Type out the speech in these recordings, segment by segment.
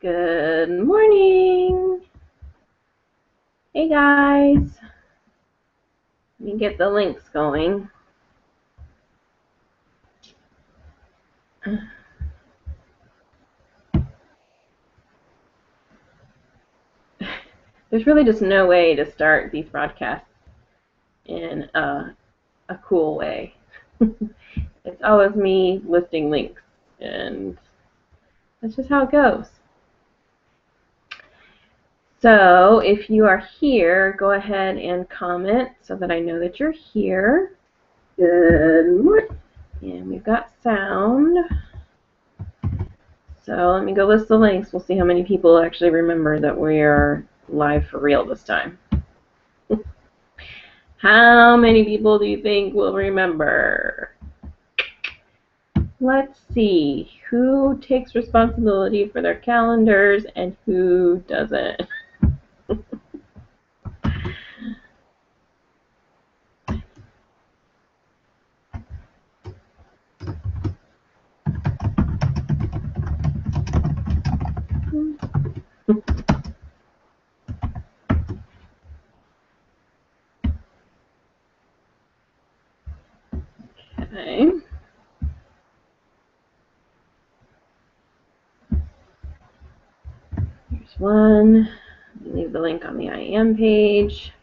Good morning. Hey guys. Let me get the links going. There's really just no way to start these broadcasts in a cool way. It's always me listing links, and that's just how it goes. So if you are here, go ahead and comment so that I know that you're here. Good morning. And we've got sound. So let me go list the links. We'll see how many people actually remember that we are live for real this time. How many people do you think will remember? Let's see. Who takes responsibility for their calendars and who doesn't? Okay. Here's one. Leave the link on the IM page.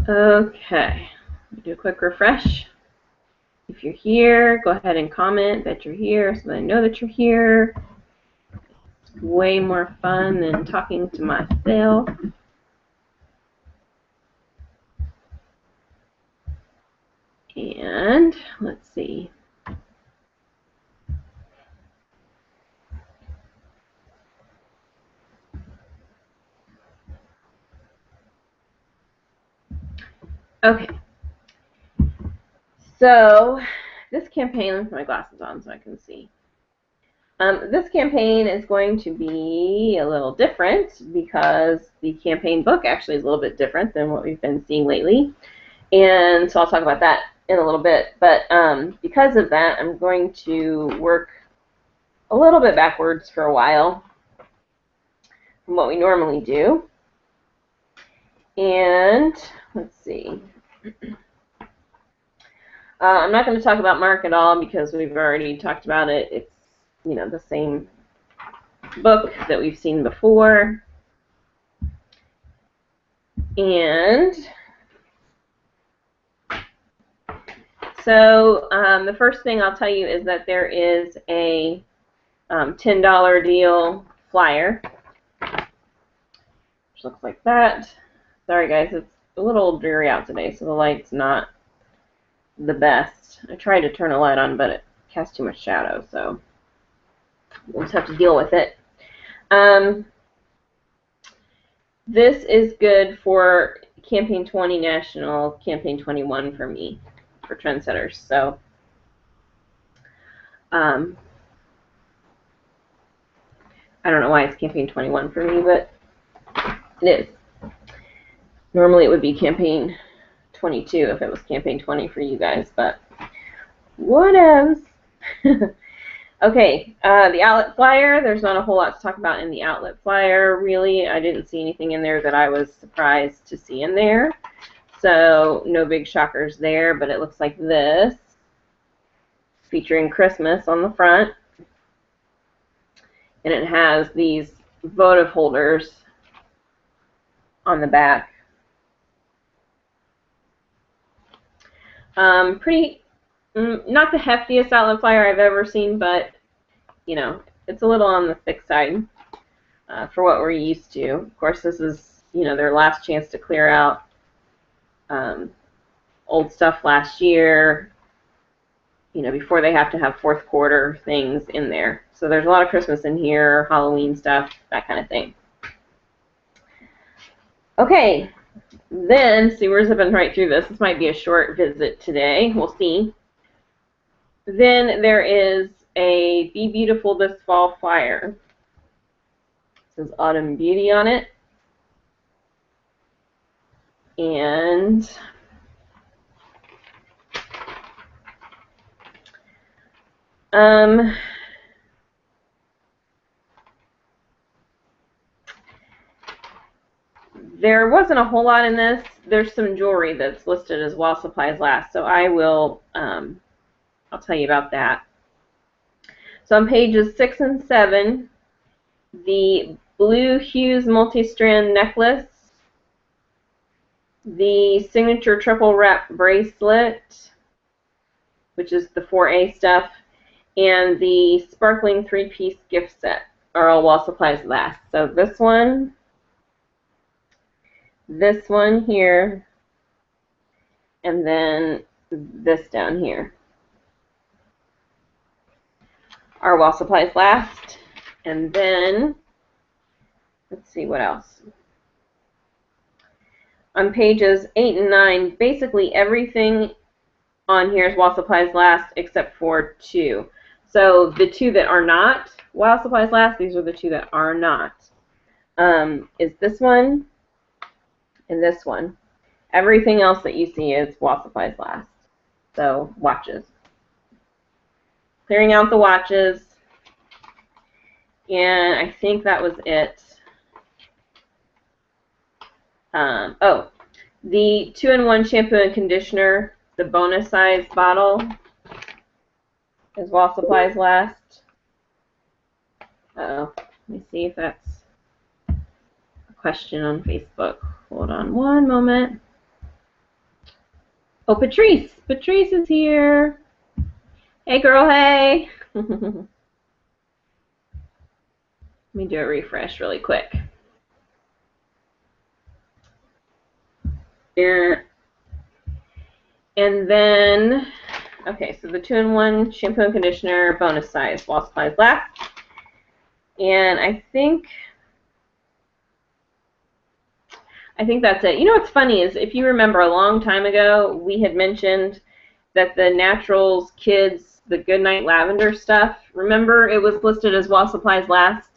Okay, do a quick refresh. If you're here, go ahead and comment that you're here so that I know that you're here. It's way more fun than talking to myself. And let's see. Okay. So this campaign, let me put my glasses on so I can see. This campaign is going to be a little different because the campaign book actually is a little bit different than what we've been seeing lately. And so I'll talk about that in a little bit. But because of that, I'm going to work a little bit backwards for a while from what we normally do. And let's see. I'm not going to talk about Mark at all because we've already talked about it. It's, you know, the same book that we've seen before. And so the first thing I'll tell you is that there is a $10 deal flyer, which looks like that. Sorry guys, it's a little dreary out today, so the light's not the best. I tried to turn a light on, but it casts too much shadow, so we'll just have to deal with it. This is good for Campaign 20 National, Campaign 21 for me, for trendsetters. So I don't know why it's Campaign 21 for me, but it is. Normally it would be Campaign 22 if it was Campaign 20 for you guys, but whatevs. Okay, the outlet flyer, there's not a whole lot to talk about in the outlet flyer, really. I didn't see anything in there that I was surprised to see in there. So no big shockers there, but it looks like this, featuring Christmas on the front. And it has these votive holders on the back. Pretty, not the heftiest outlet flyer I've ever seen, but, you know, it's a little on the thick side for what we're used to. Of course, this is, you know, their last chance to clear out old stuff last year. you know, before they have to have fourth quarter things in there. So there's a lot of Christmas in here, Halloween stuff, that kind of thing. Okay, then, see, we're zipping right through this. This might be a short visit today. We'll see. Then there is a Be Beautiful This Fall flyer. It says Autumn Beauty on it. And there wasn't a whole lot in this. There's some jewelry that's listed as while supplies last, so I will, I'll tell you about that. So on pages 6 and 7, the Blue Hues multi-strand necklace, the signature triple wrap bracelet, which is the 4A stuff, and the sparkling 3-piece gift set are all while supplies last. So this one here, and then this down here are while supplies last. And then, let's see what else. On pages 8 and 9, basically everything on here is while supplies last except for 2. So the 2 that are not while supplies last, these are the 2 that are not, is this one and this one. Everything else that you see is while supplies last. So watches. Clearing out the watches. And I think that was it. Oh, the 2-in-1 shampoo and conditioner, the bonus size bottle, is while supplies last. Uh-oh. Let me see if that's a question on Facebook. Hold on one moment. Oh, Patrice. Patrice is here. Hey, girl, hey. Let me do a refresh really quick. And then, okay, so the 2-in-1 shampoo and conditioner, bonus size, while supplies last. And I think that's it. You know what's funny is, if you remember a long time ago, we had mentioned that the Naturals Kids, the Goodnight Lavender stuff, remember it was listed as while supplies last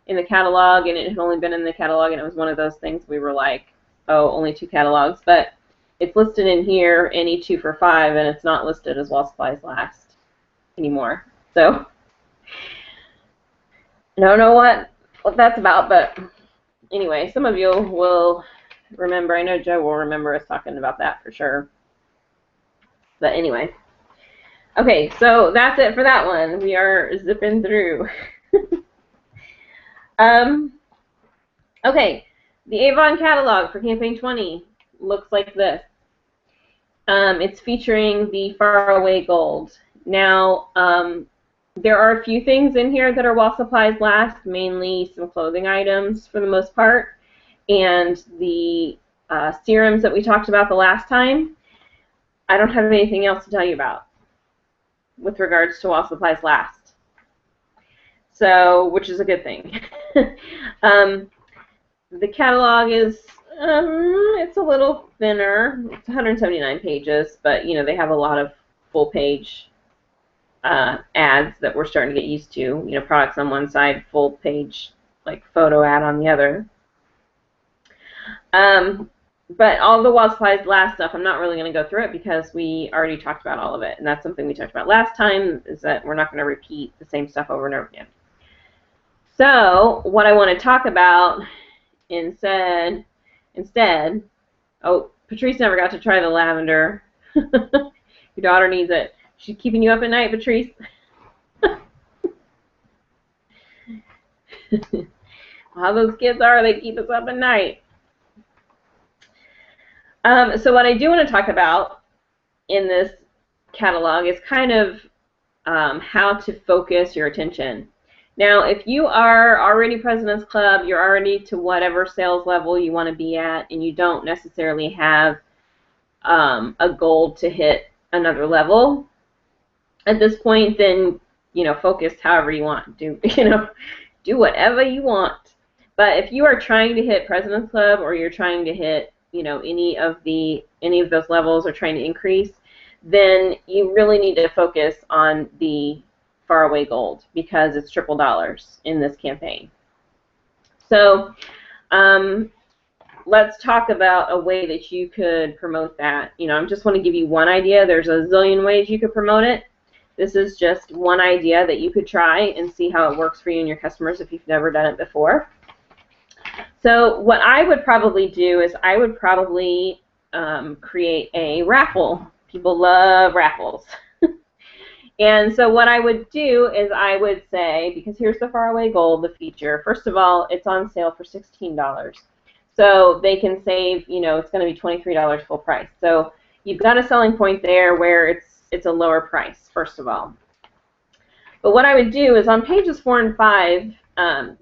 in the catalog, and it had only been in the catalog, and it was one of those things we were like, oh, only 2 catalogs, but it's listed in here, any 2 for $5, and it's not listed as while supplies last anymore. So I don't know what that's about, but anyway, some of you will remember. I know Joe will remember us talking about that for sure. But anyway. Okay, so that's it for that one. We are zipping through. Okay, the Avon catalog for Campaign 20 looks like this. It's featuring the Faraway Gold. Now, there are a few things in here that are while supplies last, mainly some clothing items for the most part, and the serums that we talked about the last time. I don't have anything else to tell you about with regards to while supplies last. So, which is a good thing. The catalog is, it's a little thinner. It's 179 pages, but, you know, they have a lot of full-page ads that we're starting to get used to. You know, products on one side, full-page, like, photo ad on the other. But all the while supplies last stuff, I'm not really going to go through it because we already talked about all of it. And that's something we talked about last time, is that we're not going to repeat the same stuff over and over again. So what I want to talk about instead, oh, Patrice never got to try the lavender. Your daughter needs it. She's keeping you up at night, Patrice? How those kids are, they keep us up at night. So what I do want to talk about in this catalog is kind of how to focus your attention. Now, if you are already President's Club, you're already to whatever sales level you want to be at, and you don't necessarily have a goal to hit another level, at this point, then, focus however you want. Do whatever you want. But if you are trying to hit President's Club, or you're trying to hit, any of those levels, or trying to increase, then you really need to focus on the faraway gold, because it's triple dollars in this campaign. So let's talk about a way that you could promote that. I just want to give you one idea. There's a zillion ways you could promote it. This is just one idea that you could try and see how it works for you and your customers if you've never done it before. So what I would probably do is I would probably create a raffle. People love raffles. And so what I would do is I would say, because here's the faraway gold, the feature. First of all, it's on sale for $16. So they can save, it's going to be $23 full price. So you've got a selling point there where it's a lower price, first of all. But what I would do is on pages 4 and 5,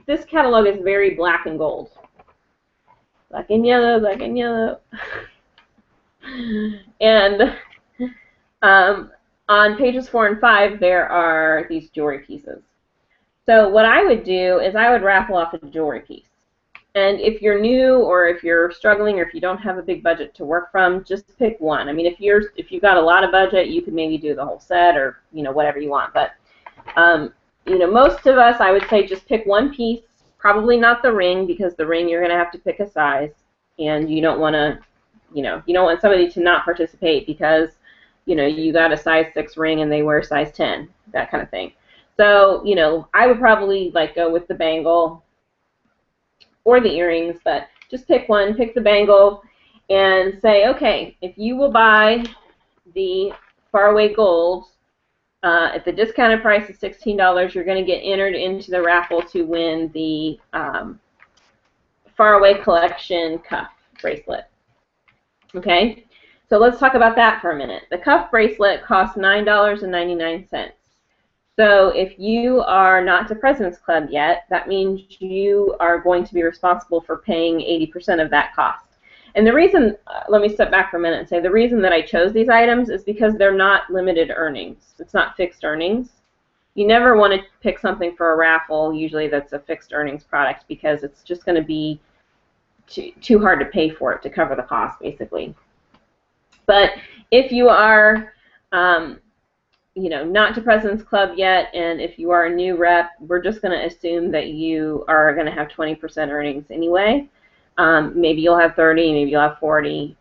this catalog is very black and gold. Black and yellow, black and yellow. And on pages 4 and 5, there are these jewelry pieces. So what I would do is I would raffle off a jewelry piece. And if you're new, or if you're struggling, or if you don't have a big budget to work from, just pick one. I mean, if you've got a lot of budget, you could maybe do the whole set, or whatever you want. But most of us, I would say, just pick one piece. Probably not the ring, because the ring you're going to have to pick a size, and you don't want to, you don't want somebody to not participate because you got a size 6 ring and they wear size 10, that kind of thing. So I would probably go with the bangle or the earrings, but just pick one, pick the bangle, and say, okay, if you will buy the faraway gold at the discounted price of $16, you're going to get entered into the raffle to win the faraway collection cuff bracelet. Okay, so let's talk about that for a minute. The cuff bracelet costs $9.99. So if you are not to President's Club yet, that means you are going to be responsible for paying 80% of that cost. And the reason, let me step back for a minute and say, the reason that I chose these items is because they're not limited earnings. It's not fixed earnings. You never want to pick something for a raffle, usually that's a fixed earnings product, because it's just going to be too hard to pay for it to cover the cost, basically. But if you are not to President's Club yet, and if you are a new rep, we're just going to assume that you are going to have 20% earnings anyway. Maybe you'll have 30, maybe you'll have 40,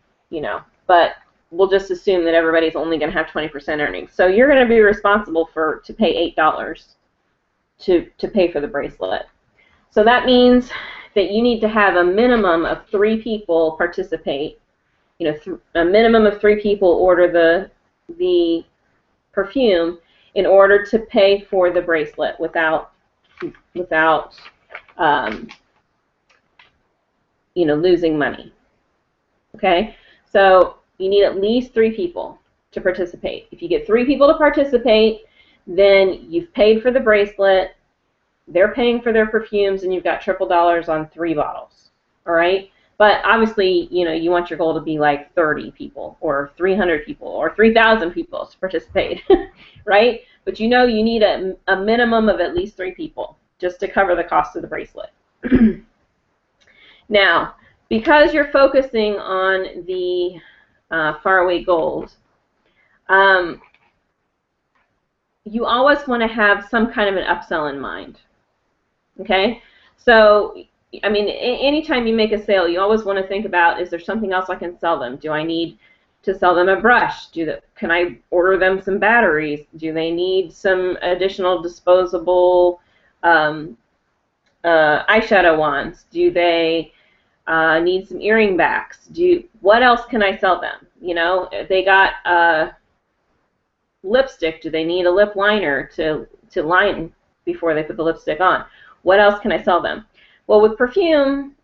but we'll just assume that everybody's only going to have 20% earnings. So you're going to be responsible to pay $8 to pay for the bracelet. So that means that you need to have a minimum of 3 people participate. A minimum of 3 people order the perfume in order to pay for the bracelet without losing money. Okay, so you need at least 3 people to participate. If you get 3 people to participate, then you've paid for the bracelet, they're paying for their perfumes, and you've got triple dollars on 3 bottles. All right. But obviously, you want your goal to be like 30 people or 300 people or 3,000 people to participate, right? But you need a minimum of at least 3 people just to cover the cost of the bracelet. Now, because you're focusing on the faraway gold, you always want to have some kind of an upsell in mind. Okay? So, I mean, anytime you make a sale, you always want to think about, is there something else I can sell them? Do I need to sell them a brush? Can I order them some batteries? Do they need some additional disposable eyeshadow wands? Do they need some earring backs? What else can I sell them? If they got lipstick, do they need a lip liner to line before they put the lipstick on? What else can I sell them? Well, with perfume,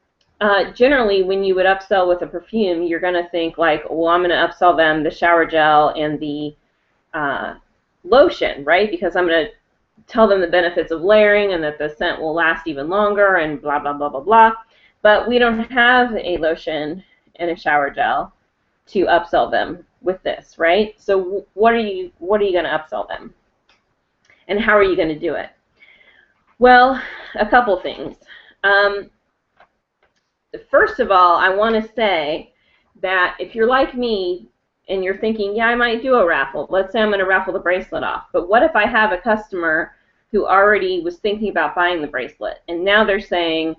generally when you would upsell with a perfume, you're going to think like, well, I'm going to upsell them the shower gel and the lotion, right? Because I'm going to tell them the benefits of layering and that the scent will last even longer and blah, blah, blah, blah, blah. But we don't have a lotion and a shower gel to upsell them with this, right? So what are you going to upsell them? And how are you going to do it? Well, a couple things. First of all, I want to say that if you're like me and you're thinking, yeah, I might do a raffle. Let's say I'm going to raffle the bracelet off. But what if I have a customer who already was thinking about buying the bracelet, and now they're saying,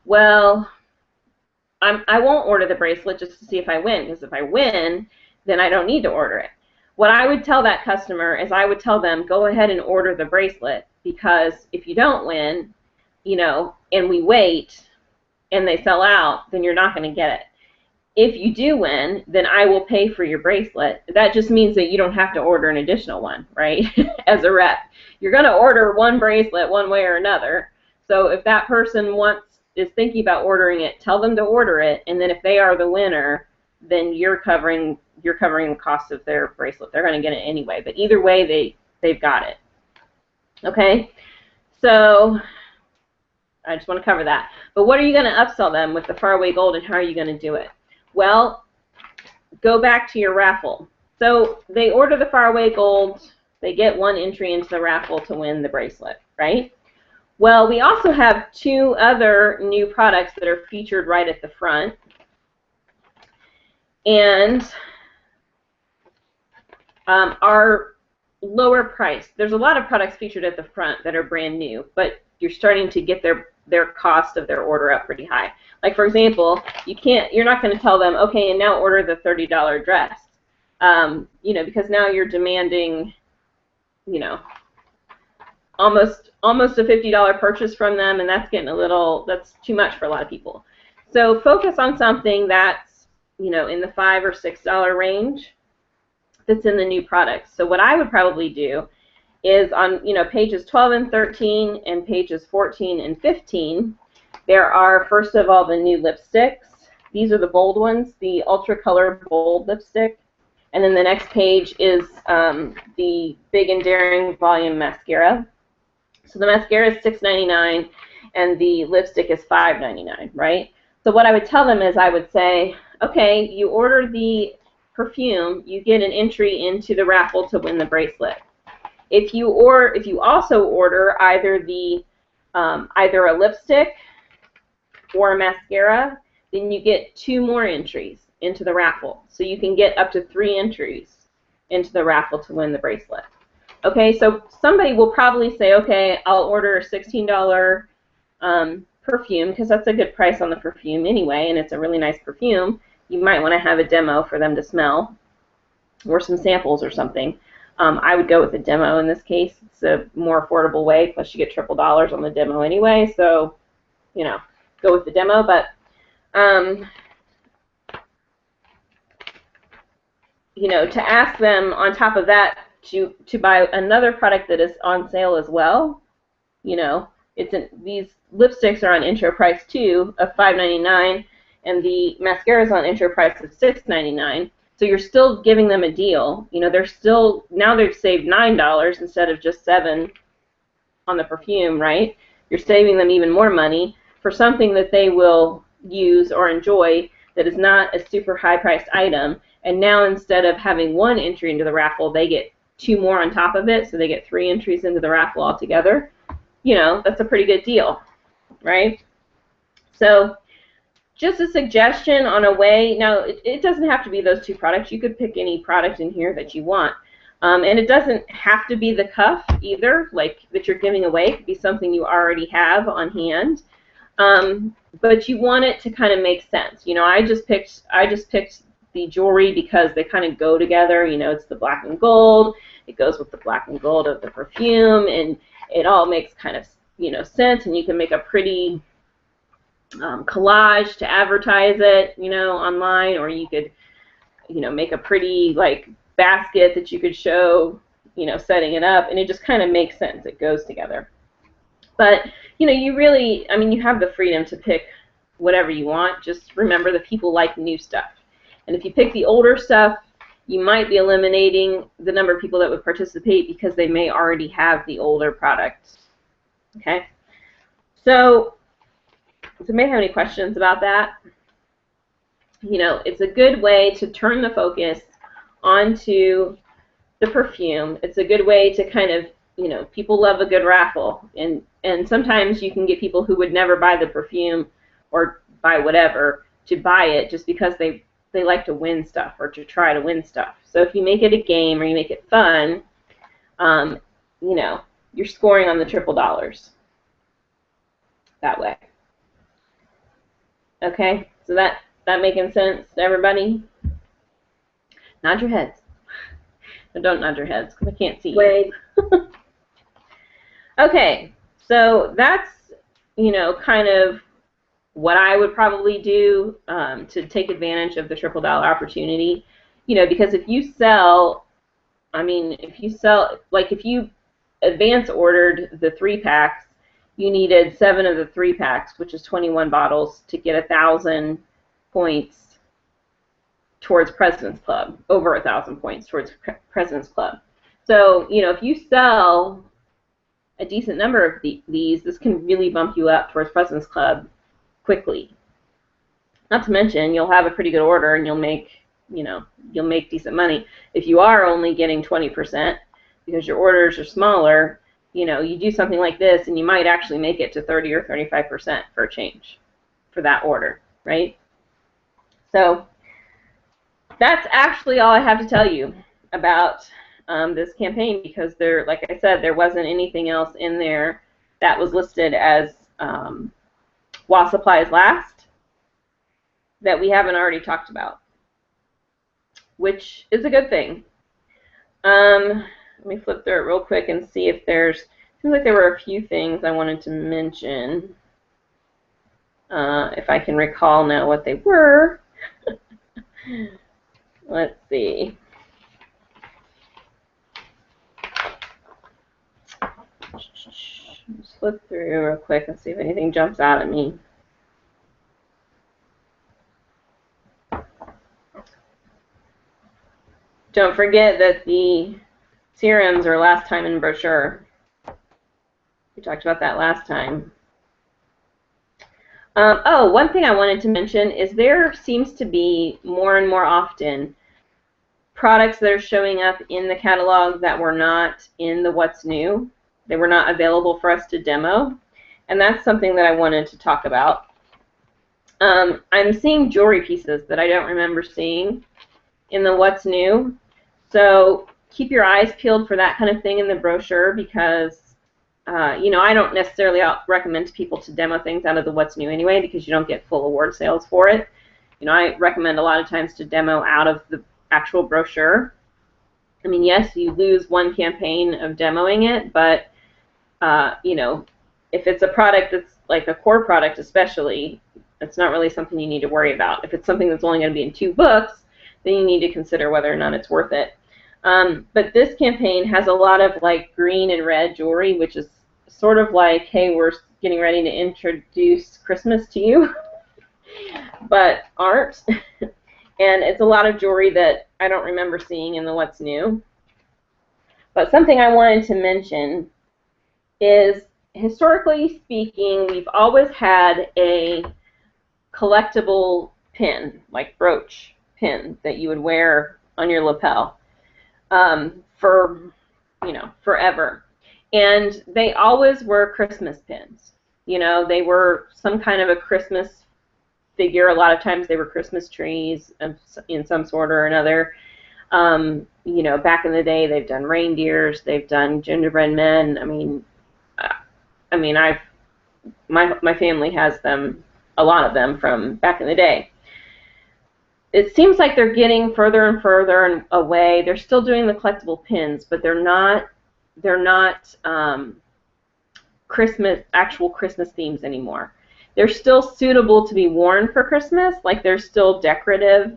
well, I won't order the bracelet just to see if I win, because if I win, then I don't need to order it. What I would tell that customer is I would tell them, go ahead and order the bracelet, because if you don't win, you know, and we wait and they sell out, then you're not going to get it. If you do win, then I will pay for your bracelet. That just means that you don't have to order an additional one, right? As a rep, you're going to order one bracelet one way or another. So if that person is thinking about ordering it, tell them to order it, and then if they are the winner, then you're covering the cost of their bracelet. They're going to get it anyway, but either way, they've got it. Okay, so I just want to cover that. But what are you going to upsell them with the faraway gold, and how are you going to do it? Well, go back to your raffle. So they order the faraway gold, they get one entry into the raffle to win the bracelet, right? Well, we also have two other new products that are featured right at the front. And are lower priced. There's a lot of products featured at the front that are brand new, but you're starting to get their cost of their order up pretty high. Like, for example, you're not going to tell them, okay, and now order the $30 dress, you know, because now you're demanding, you know, almost a $50 purchase from them, and that's that's too much for a lot of people. So focus on something that's, you know, in the $5 or $6 range that's in the new products. So what I would probably do is on, you know, pages 12 and 13 and pages 14 and 15, there are, first of all, the new lipsticks. These are the bold ones, the Ultra Color Bold Lipstick. And then the next page is the Big and Daring Volume Mascara. So the mascara is $6.99 and the lipstick is $5.99, right? So what I would tell them is I would say, okay, you order the perfume, you get an entry into the raffle to win the bracelet. If you also order either a lipstick or a mascara, then you get 2 more entries into the raffle. So you can get up to 3 entries into the raffle to win the bracelet. Okay, so somebody will probably say, okay, I'll order a $16 perfume, because that's a good price on the perfume anyway, and it's a really nice perfume. You might want to have a demo for them to smell, or some samples or something. I would go with a demo in this case. It's a more affordable way, plus you get triple dollars on the demo anyway, so, you know, go with the demo. But, you know, to ask them on top of that to buy another product that is on sale as well, you know, these lipsticks are on intro price too of $5.99, and the mascara is on intro price of $6.99. So you're still giving them a deal. You know, now they've saved $9 instead of just $7 on the perfume, right? You're saving them even more money for something that they will use or enjoy that is not a super high-priced item. And now instead of having 1 entry into the raffle, they get 2 more on top of it, so they get 3 entries into the raffle altogether. You know, that's a pretty good deal, right? So just a suggestion on a way. Now, it doesn't have to be those 2 products. You could pick any product in here that you want. And it doesn't have to be the cuff either, like that you're giving away. It could be something you already have on hand. But you want it to kind of make sense. You know, I just picked the jewelry because they kind of go together. You know, it's the black and gold. It goes with the black and gold of the perfume, and it all makes kind of, you know, sense. And you can make a pretty collage to advertise it, you know, online, or you could, you know, make a pretty like basket that you could show, you know, setting it up, and it just kind of makes sense. It goes together. But, you know, you really, I mean, you have the freedom to pick whatever you want. Just remember that people like new stuff. And if you pick the older stuff, you might be eliminating the number of people that would participate because they may already have the older product. Okay? So, does anybody have any questions about that? You know, it's a good way to turn the focus onto the perfume. It's a good way to kind of you know, people love a good raffle, and sometimes you can get people who would never buy the perfume or buy whatever to buy it just because they like to win stuff or to try to win stuff. So if you make it a game or you make it fun, you know, you're scoring on the triple dollars that way. Okay, so that making sense to everybody? Nod your heads. No, don't nod your heads because I can't see you. Okay, so that's, you know, kind of what I would probably do to take advantage of the triple dollar opportunity. You know, because if you sell, I mean, if you sell, like if you advance ordered the 3-packs, you needed 7 of the 3-packs, which is 21 bottles, to get 1,000 points towards President's Club, over 1,000 points towards President's Club. So, you know, if you sell a decent number of these, this can really bump you up towards President's Club quickly. Not to mention, you'll have a pretty good order and you'll make, you know, you'll make decent money. If you are only getting 20% because your orders are smaller, you know, you do something like this and you might actually make it to 30 or 35% for a change for that order, right? So that's actually all I have to tell you about this campaign, because there, like I said, there wasn't anything else in there that was listed as while supplies last that we haven't already talked about, which is a good thing. Let me flip through it real quick and see if there's, seems like there were a few things I wanted to mention. If I can recall now what they were. Let's see. Just flip through real quick and see if anything jumps out at me. Don't forget that the serums are last time in brochure. We talked about that last time. Oh, one thing I wanted to mention is there seems to be more and more often products that are showing up in the catalog that were not in the What's New. They were not available for us to demo, and that's something that I wanted to talk about. I'm seeing jewelry pieces that I don't remember seeing in the What's New, so keep your eyes peeled for that kind of thing in the brochure, because you know, I don't necessarily recommend to people to demo things out of the What's New anyway, because you don't get full award sales for it. You know, I recommend a lot of times to demo out of the actual brochure. I mean, yes, you lose one campaign of demoing it, but you know, if it's a product that's like a core product especially, it's not really something you need to worry about. If it's something that's only going to be in 2 books, then you need to consider whether or not it's worth it. But this campaign has a lot of like green and red jewelry, which is sort of like, hey, we're getting ready to introduce Christmas to you, but aren't. And it's a lot of jewelry that I don't remember seeing in the What's New. But something I wanted to mention is, historically speaking, we've always had a collectible pin, like brooch pin, that you would wear on your lapel for, you know, forever. And they always were Christmas pins. You know, they were some kind of a Christmas figure. A lot of times they were Christmas trees in some sort or another. You know, back in the day, they've done reindeers, they've done gingerbread men. I mean, my family has them, a lot of them from back in the day. It seems like they're getting further and further away. They're still doing the collectible pins, but they're not actual Christmas themes anymore. They're still suitable to be worn for Christmas, like they're still decorative,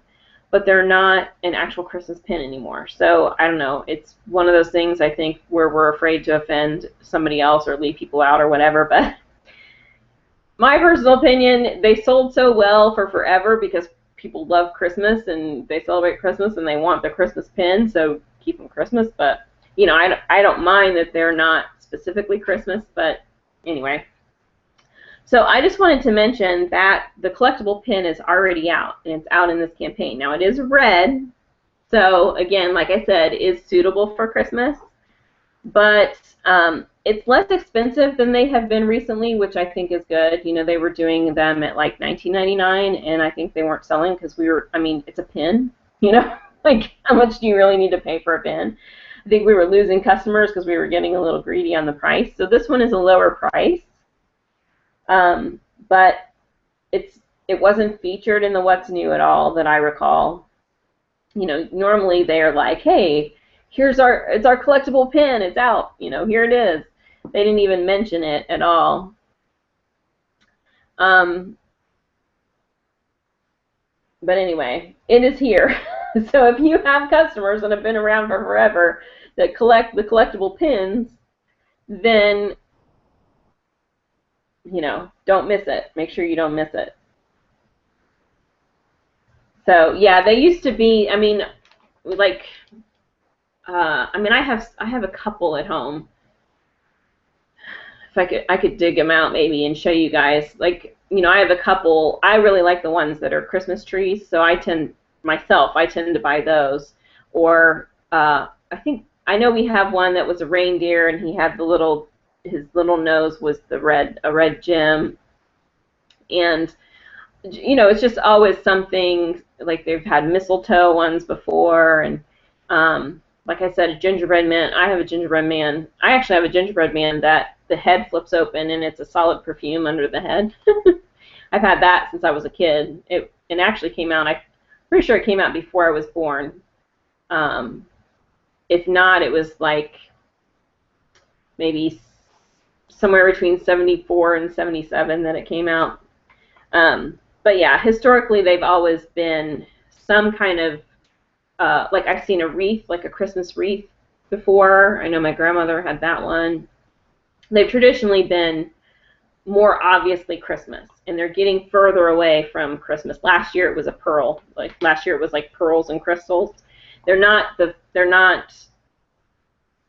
but they're not an actual Christmas pin anymore. So I don't know, it's one of those things, I think, where we're afraid to offend somebody else or leave people out or whatever, but my personal opinion, they sold so well for forever because people love Christmas and they celebrate Christmas and they want the Christmas pin, so keep them Christmas. But you know, I don't mind that they're not specifically Christmas, but anyway. So I just wanted to mention that the collectible pin is already out, and it's out in this campaign. Now it is red, so again, like I said, is suitable for Christmas, but it's less expensive than they have been recently, which I think is good. You know, they were doing them at like $19.99, and I think they weren't selling because we were. I mean, it's a pin. You know, like how much do you really need to pay for a pin? I think we were losing customers because we were getting a little greedy on the price. So this one is a lower price, but it wasn't featured in the What's New at all that I recall. You know, normally they're like, hey, it's our collectible pin, it's out, you know, here it is. They didn't even mention it at all. But anyway, it is here. So if you have customers that have been around for forever that collect the collectible pins, then, you know, don't miss it. Make sure you don't miss it. So yeah, they used to be. I mean, like, I mean, I have a couple at home. If I could dig them out maybe and show you guys. Like, you know, I have a couple. I really like the ones that are Christmas trees, so I tend to buy those. Or I know we have one that was a reindeer, and he had his little nose was a red gem, and you know, it's just always something. Like they've had mistletoe ones before, and like I said, a gingerbread man. I have a gingerbread man. I actually have a gingerbread man that the head flips open and it's a solid perfume under the head. I've had that since I was a kid. It actually came out. I'm pretty sure it came out before I was born. If not, it was like maybe somewhere between 74 and 77 that it came out. But yeah, historically they've always been some kind of like I've seen a wreath, like a Christmas wreath before. I know my grandmother had that one. They've traditionally been more obviously Christmas, and they're getting further away from Christmas. Last year it was a pearl. Like last year it was like pearls and crystals. They're not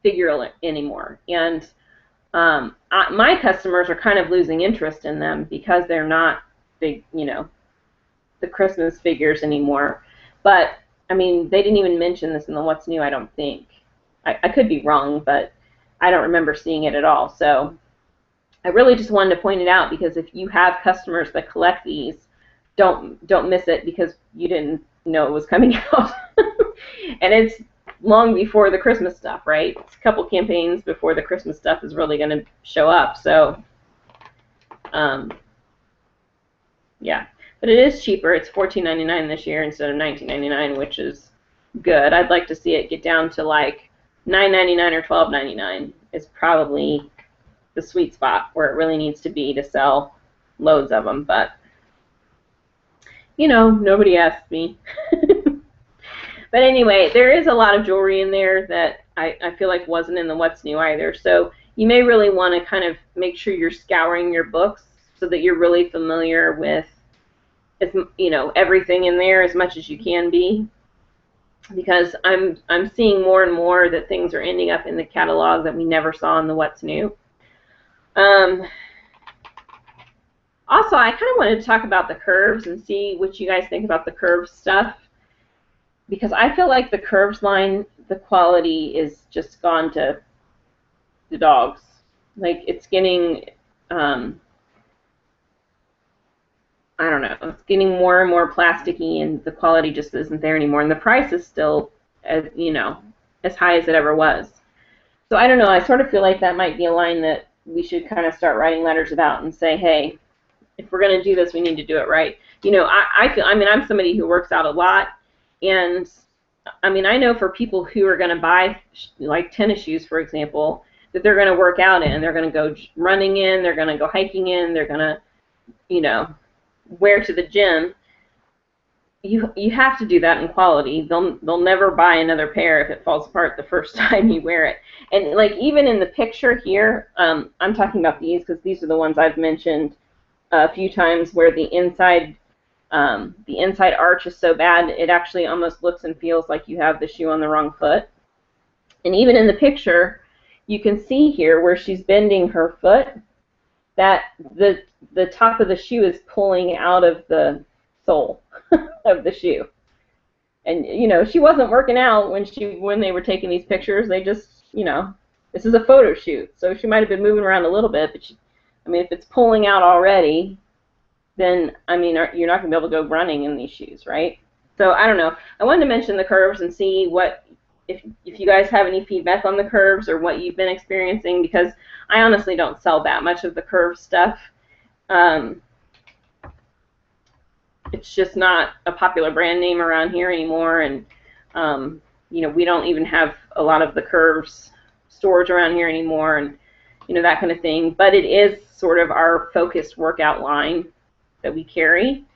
figural anymore. And my customers are kind of losing interest in them because they're not big, you know, the Christmas figures anymore. But I mean, they didn't even mention this in the What's New, I don't think. I could be wrong, but I don't remember seeing it at all. So I really just wanted to point it out because if you have customers that collect these, don't miss it because you didn't know it was coming out. And it's long before the Christmas stuff, right? It's a couple campaigns before the Christmas stuff is really going to show up. So, yeah. But it is cheaper. It's $14.99 this year instead of $19.99, which is good. I'd like to see it get down to like $9.99 or $12.99 is probably the sweet spot where it really needs to be to sell loads of them. But, you know, nobody asked me. But anyway, there is a lot of jewelry in there that I feel like wasn't in the What's New either. So you may really want to kind of make sure you're scouring your books so that you're really familiar with, you know, everything in there as much as you can be, because I'm seeing more and more that things are ending up in the catalog that we never saw in the What's New. Also, I kind of wanted to talk about the curves and see what you guys think about the curves stuff, because I feel like the curves line, the quality is just gone to the dogs. Like it's getting I don't know, it's getting more and more plasticky, and the quality just isn't there anymore, and the price is still, you know, as high as it ever was. So I don't know, I sort of feel like that might be a line that we should kind of start writing letters about and say, hey, if we're going to do this, we need to do it right. You know, I feel, I mean, I'm somebody who works out a lot, and I mean, I know for people who are going to buy, like tennis shoes, for example, that they're going to work out in, they're going to go running in, they're going to go hiking in, they're going to, you know, wear to the gym. You have to do that in quality. They'll never buy another pair if it falls apart the first time you wear it. And like even in the picture here, I'm talking about these because these are the ones I've mentioned a few times where the inside arch is so bad it actually almost looks and feels like you have the shoe on the wrong foot. And even in the picture, you can see here where she's bending her foot that the top of the shoe is pulling out of the sole of the shoe. And you know, she wasn't working out when they were taking these pictures. They just, you know, This is a photo shoot, so she might have been moving around a little bit, but I mean, if it's pulling out already, then, I mean, you're not going to be able to go running in these shoes, right? So I don't know. I wanted to mention the curves and see what, if you guys have any feedback on the curves or what you've been experiencing, because I honestly don't sell that much of the curve stuff. It's just not a popular brand name around here anymore, and you know, we don't even have a lot of the curves stores around here anymore, and you know, that kind of thing. But it is sort of our focused workout line that we carry.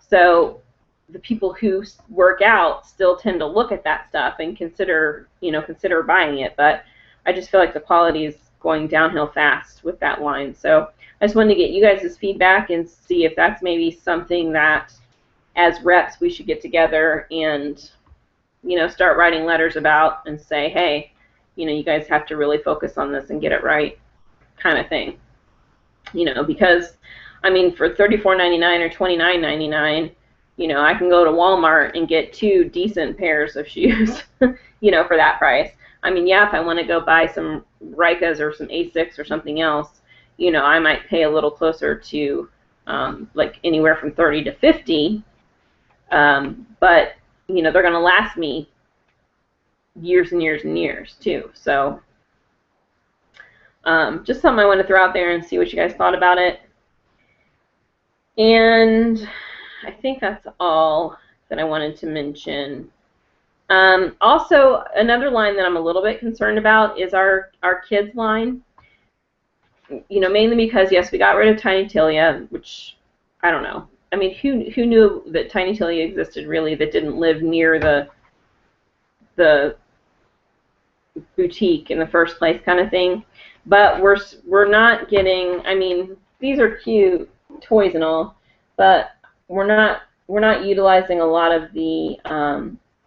So the people who work out still tend to look at that stuff and consider buying it. But I just feel like the quality is going downhill fast with that line. So I just wanted to get you guys' feedback and see if that's maybe something that, as reps, we should get together and, you know, start writing letters about and say, hey, you know, you guys have to really focus on this and get it right, kind of thing. You know, because, I mean, for $34.99 or $29.99, you know, I can go to Walmart and get 2 decent pairs of shoes, you know, for that price. I mean, yeah, if I want to go buy some Rykas or some Asics or something else, you know, I might pay a little closer to like anywhere from 30 to 50, but you know, they're going to last me years and years and years too. So just something I want to throw out there and see what you guys thought about it. And I think that's all that I wanted to mention. Also, another line that I'm a little bit concerned about is our kids line. You know, mainly because, yes, we got rid of Tiny Tilia, which, I don't know. I mean, who knew that Tiny Tilia existed, really, that didn't live near the boutique in the first place, kind of thing. But we're not getting, I mean, these are cute toys and all, but we're not utilizing a lot of the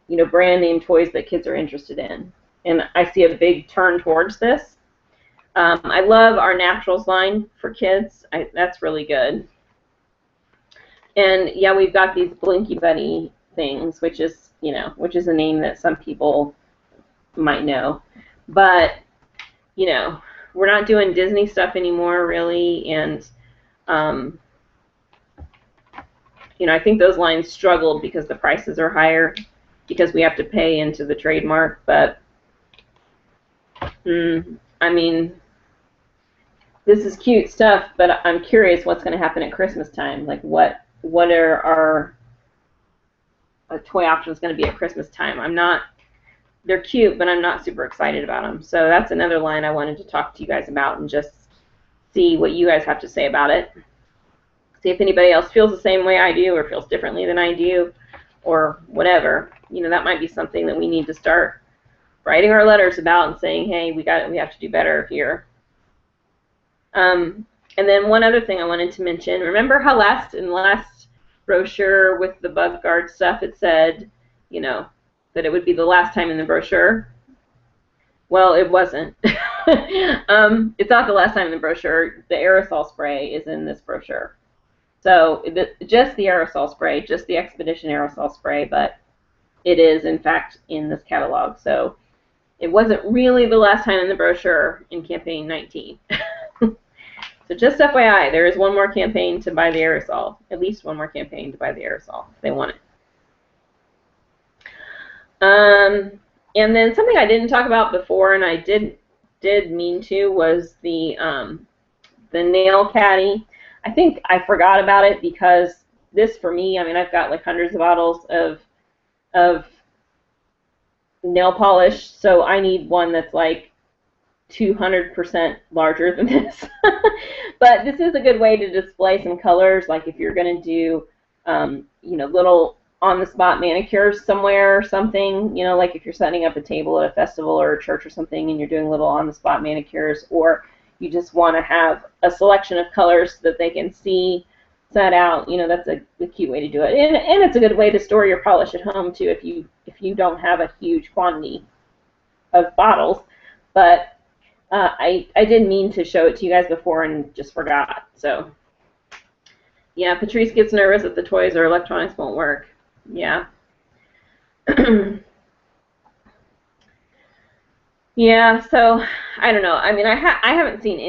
you know, brand name toys that kids are interested in. And I see a big turn towards this. I love our Naturals line for kids. That's really good. And yeah, we've got these Blinky Buddy things, which is, you know, which is a name that some people might know. But, you know, we're not doing Disney stuff anymore, really. And, you know, I think those lines struggled because the prices are higher, because we have to pay into the trademark. But, I mean, this is cute stuff, but I'm curious what's going to happen at Christmas time. Like, what are our toy options going to be at Christmas time? They're cute, but I'm not super excited about them. So that's another line I wanted to talk to you guys about and just see what you guys have to say about it. See if anybody else feels the same way I do or feels differently than I do or whatever. You know, that might be something that we need to start writing our letters about and saying, hey, we have to do better here. And then one other thing I wanted to mention, remember how in the last brochure with the Bug Guard stuff, it said, you know, that it would be the last time in the brochure? Well, it wasn't. It's not the last time in the brochure. The aerosol spray is in this brochure. So just the aerosol spray, just the Expedition aerosol spray, but it is, in fact, in this catalog. So it wasn't really the last time in the brochure in campaign 19. So just FYI, there is one more campaign to buy the aerosol. At least one more campaign to buy the aerosol if they want it. And then something I didn't talk about before, and I did mean to, was the nail caddy. I think I forgot about it because this, for me, I mean, I've got like hundreds of bottles of nail polish, so I need one that's like 200% larger than this. But this is a good way to display some colors, like if you're going to do, you know, little on-the-spot manicures somewhere or something, you know, like if you're setting up a table at a festival or a church or something and you're doing little on-the-spot manicures, or you just want to have a selection of colors so that they can see set out, you know, that's a cute way to do it. And it's a good way to store your polish at home too if you don't have a huge quantity of bottles. But I did mean to show it to you guys before and just forgot. So yeah, Patrice gets nervous that the toys or electronics won't work. Yeah. Yeah, so I don't know. I mean, I haven't seen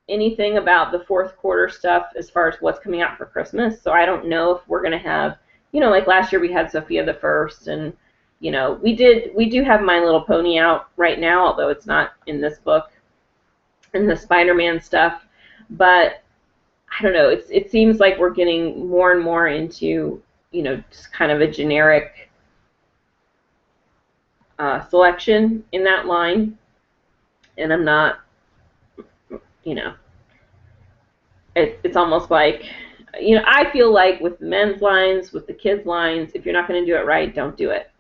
anything about the fourth quarter stuff as far as what's coming out for Christmas. So I don't know if we're gonna have, like last year we had Sophia the First, and we do have My Little Pony out right now, although it's not in this book, in the Spider-Man stuff. But I don't know. It seems like we're getting more and more into just kind of a generic selection in that line, and I'm not, you know, it's almost like, I feel like with the men's lines, with the kids' lines, if you're not going to do it right, don't do it.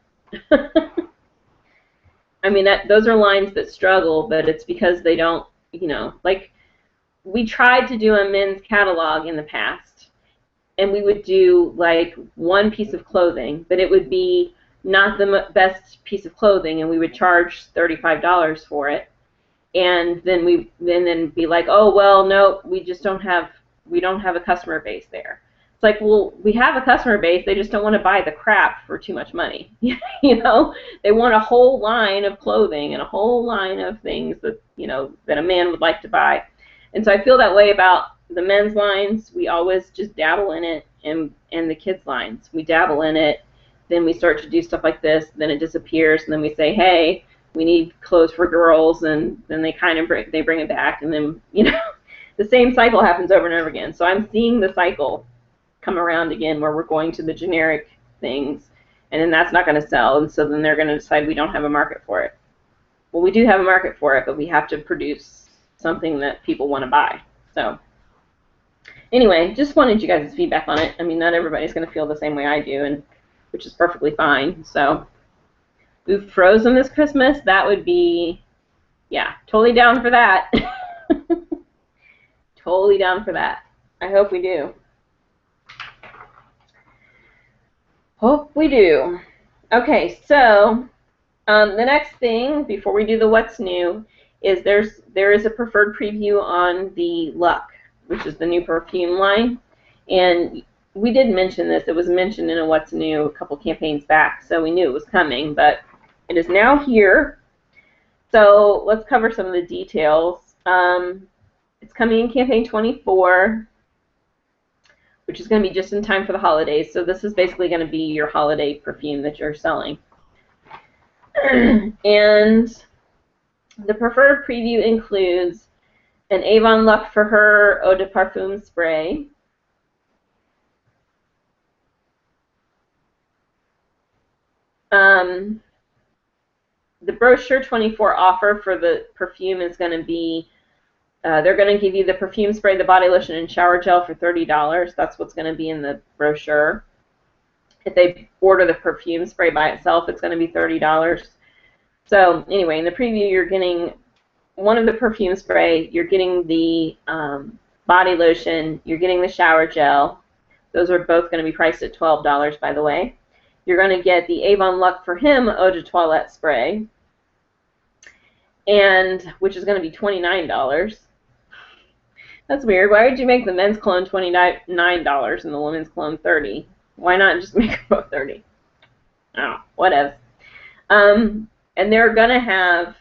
I mean, those are lines that struggle, but it's because they don't, like we tried to do a men's catalog in the past, and we would do like one piece of clothing, but it would be not the best piece of clothing, and we would charge $35 for it. And then be like, oh well, no, we don't have a customer base there. It's like, well, we have a customer base, they just don't want to buy the crap for too much money. They want a whole line of clothing and a whole line of things that that a man would like to buy. And so I feel that way about the men's lines. We always just dabble in it, and the kids lines, we dabble in it, then we start to do stuff like this, then it disappears, and then we say, hey, we need clothes for girls, and then they bring it back, and then the same cycle happens over and over again. So I'm seeing the cycle come around again, where we're going to the generic things, and then that's not going to sell, and so then they're going to decide we don't have a market for it. Well, we do have a market for it, but we have to produce something that people want to buy. So anyway, just wanted you guys' feedback on it. I mean, not everybody's going to feel the same way I do, and which is perfectly fine. So we've Frozen this Christmas. That would be, yeah, totally down for that. Totally down for that. I hope we do. Hope we do. Okay, so the next thing before we do the what's new is there is a preferred preview on the Luck, which is the new perfume line, and we did mention this. It was mentioned in a what's new a couple campaigns back, so we knew it was coming, but it is now here. So let's cover some of the details. It's coming in campaign 24, which is going to be just in time for the holidays. So this is basically going to be your holiday perfume that you're selling. And the preferred preview includes an Avon Luck for Her Eau de Parfum spray, the brochure 24 offer for the perfume is going to be, they're going to give you the perfume spray, the body lotion, and shower gel for $30. That's what's going to be in the brochure. If they order the perfume spray by itself, it's going to be $30. So anyway, in the preview, you're getting one of the perfume spray, you're getting the body lotion, you're getting the shower gel. Those are both going to be priced at $12, by the way. You're going to get the Avon Luck for Him Eau de Toilette spray, and which is going to be $29. That's weird. Why would you make the men's cologne $29 and the women's cologne $30? Why not just make them both $30? Oh, whatever. And they're going to have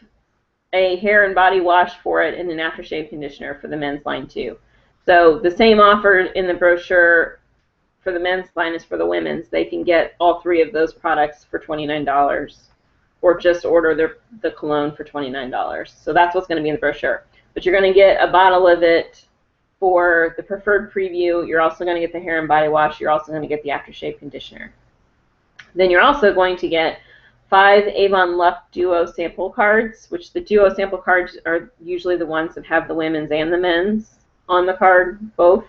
a hair and body wash for it and an aftershave conditioner for the men's line too. So the same offer in the brochure for the men's line is for the women's. They can get all three of those products for $29, or just order the cologne for $29. So that's what's going to be in the brochure. But you're going to get a bottle of it for the preferred preview. You're also going to get the hair and body wash. You're also going to get the aftershave conditioner. Then you're also going to get 5 Avon Luck Duo sample cards, which the Duo sample cards are usually the ones that have the women's and the men's on the card, both.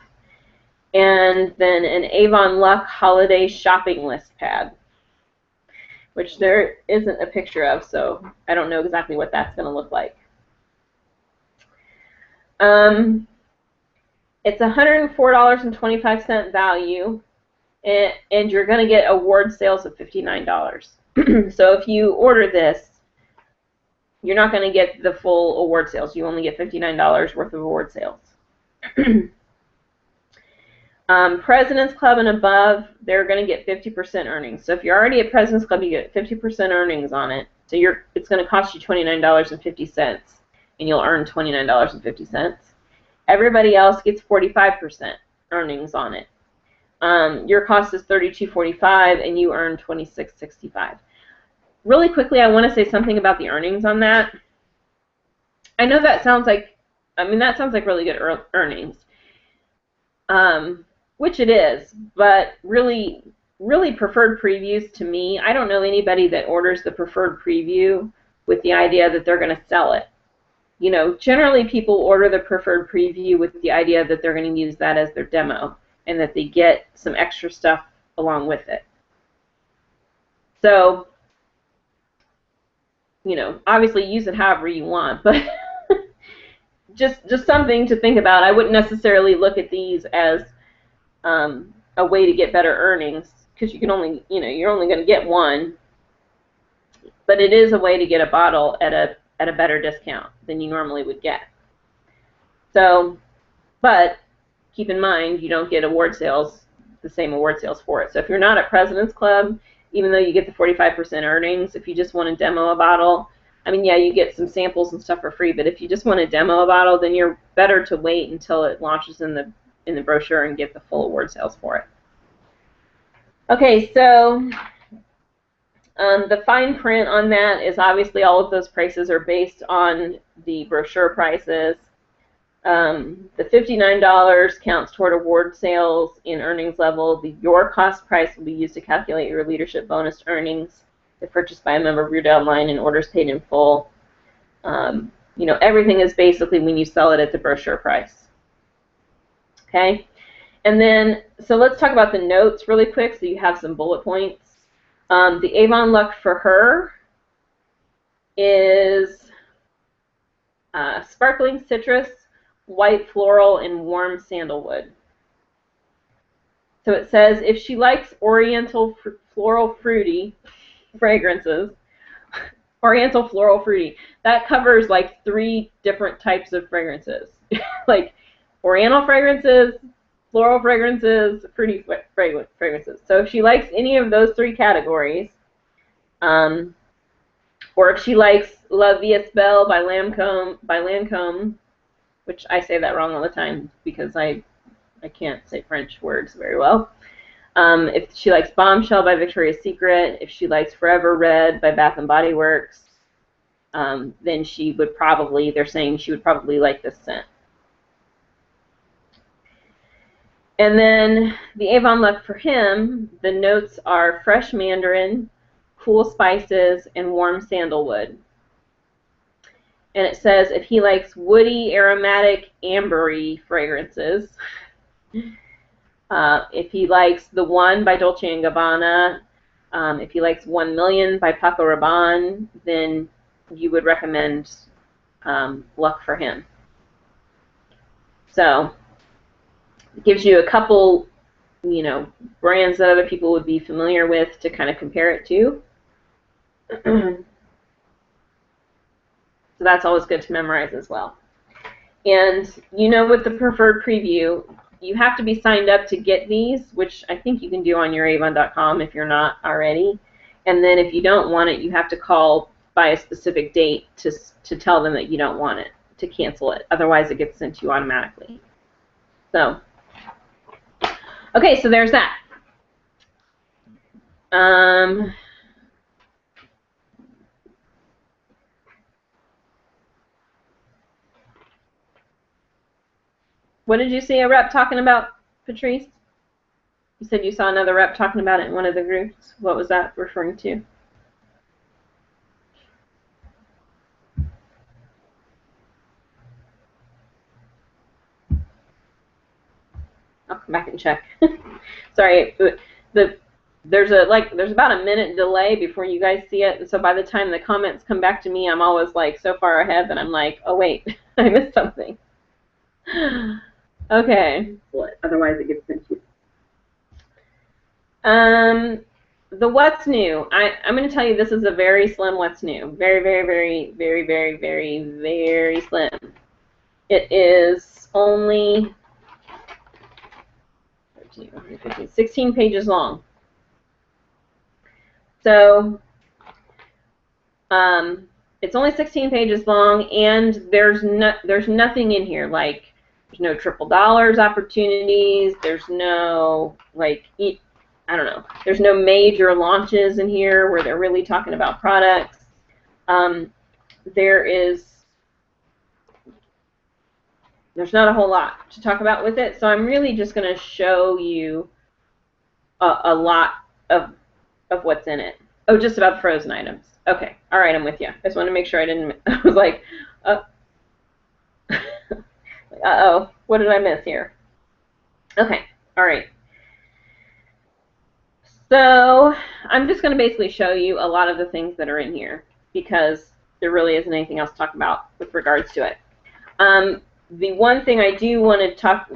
And then an Avon Luck Holiday Shopping List pad, which there isn't a picture of, so I don't know exactly what that's going to look like. It's $104.25 value, and you're going to get award sales of $59. So if you order this, you're not going to get the full award sales. You only get $59 worth of award sales. President's Club and above, they're going to get 50% earnings. So if you're already at President's Club, you get 50% earnings on it. So it's going to cost you $29.50, and you'll earn $29.50. Everybody else gets 45% earnings on it. Your cost is $32.45, and you earn $26.65. Really quickly, I want to say something about the earnings on that. I know that sounds like, that sounds like really good earnings, which it is, but really preferred previews to me, I don't know anybody that orders the preferred preview with the idea that they're going to sell it. You know, generally people order the preferred preview with the idea that they're going to use that as their demo and that they get some extra stuff along with it. So, you know, obviously use it however you want, but just something to think about. I wouldn't necessarily look at these as a way to get better earnings, because you can only, you know, you're only going to get one, but it is a way to get a bottle at a better discount than you normally would get. So, but keep in mind, you don't get award sales, the same award sales for it. So if you're not at President's Club, even though you get the 45% earnings, if you just want to demo a bottle, I mean, yeah, you get some samples and stuff for free, but if you just want to demo a bottle, then you're better to wait until it launches in the brochure and get the full award sales for it. Okay, so the fine print on that is obviously all of those prices are based on the brochure prices. The $59 counts toward award sales in earnings level. Your cost price will be used to calculate your leadership bonus earnings if purchased by a member of your downline and orders paid in full. You know, everything is basically when you sell it at the brochure price. Okay? And then, so let's talk about the notes really quick so you have some bullet points. The Avon look for her is sparkling citrus, white floral, and warm sandalwood. So it says if she likes oriental floral fruity fragrances, oriental floral fruity, that covers like 3 different types of fragrances. Like oriental fragrances, floral fragrances, fruity fragrances. So if she likes any of those 3 categories, or if she likes La Vie est Belle by Lancôme, which I say that wrong all the time because I can't say French words very well. If she likes Bombshell by Victoria's Secret, if she likes Forever Red by Bath & Body Works, then she would probably, they're saying she would probably like this scent. And then the Avon look for him, the notes are fresh mandarin, cool spices, and warm sandalwood. And it says if he likes woody, aromatic, ambery fragrances, if he likes The One by Dolce & Gabbana, if he likes 1 Million by Paco Rabanne, then you would recommend look for him. So it gives you a couple, you know, brands that other people would be familiar with to kind of compare it to. So that's always good to memorize as well. And you know, with the preferred preview, you have to be signed up to get these, which I think you can do on your Avon.com if you're not already. And then if you don't want it, you have to call by a specific date to tell them that you don't want it, to cancel it. Otherwise, it gets sent to you automatically. So, okay, so there's that. What did you see a rep talking about, Patrice? You said you saw another rep talking about it in one of the groups. What was that referring to? I'll come back and check. Sorry, there's about a minute delay before you guys see it, and so by the time the comments come back to me, I'm always like so far ahead that I'm like, oh wait, I missed something. Okay. Otherwise, it gets sent to you. The what's new. I'm going to tell you this is a very slim what's new. Very, very, very, very, very, very, very slim. It is only 16 pages long. So It's only 16 pages long, and there's nothing in here like there's no triple dollars opportunities. There's no like I don't know. There's no major launches in here where they're really talking about products. There's not a whole lot to talk about with it, so I'm really just going to show you a lot of what's in it. Oh, just about the frozen items. Okay, all right, I'm with you. I just want to make sure I didn't. I was like, uh-oh, what did I miss here? Okay, all right. So I'm just going to basically show you a lot of the things that are in here because there really isn't anything else to talk about with regards to it. The one thing I do want to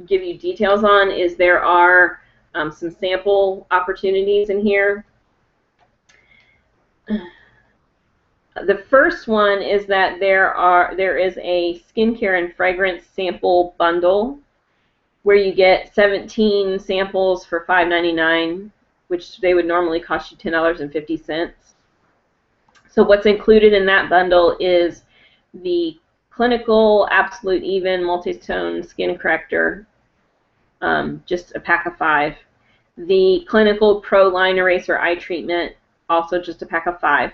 give you details on is there are some sample opportunities in here. The first one is that there is a skincare and fragrance sample bundle where you get 17 samples for $5.99, which they would normally cost you $10.50. So what's included in that bundle is the Clinical Absolute Even Multi-Tone Skin Corrector, just a pack of 5. The Clinical Pro Line Eraser Eye Treatment, also just a pack of 5.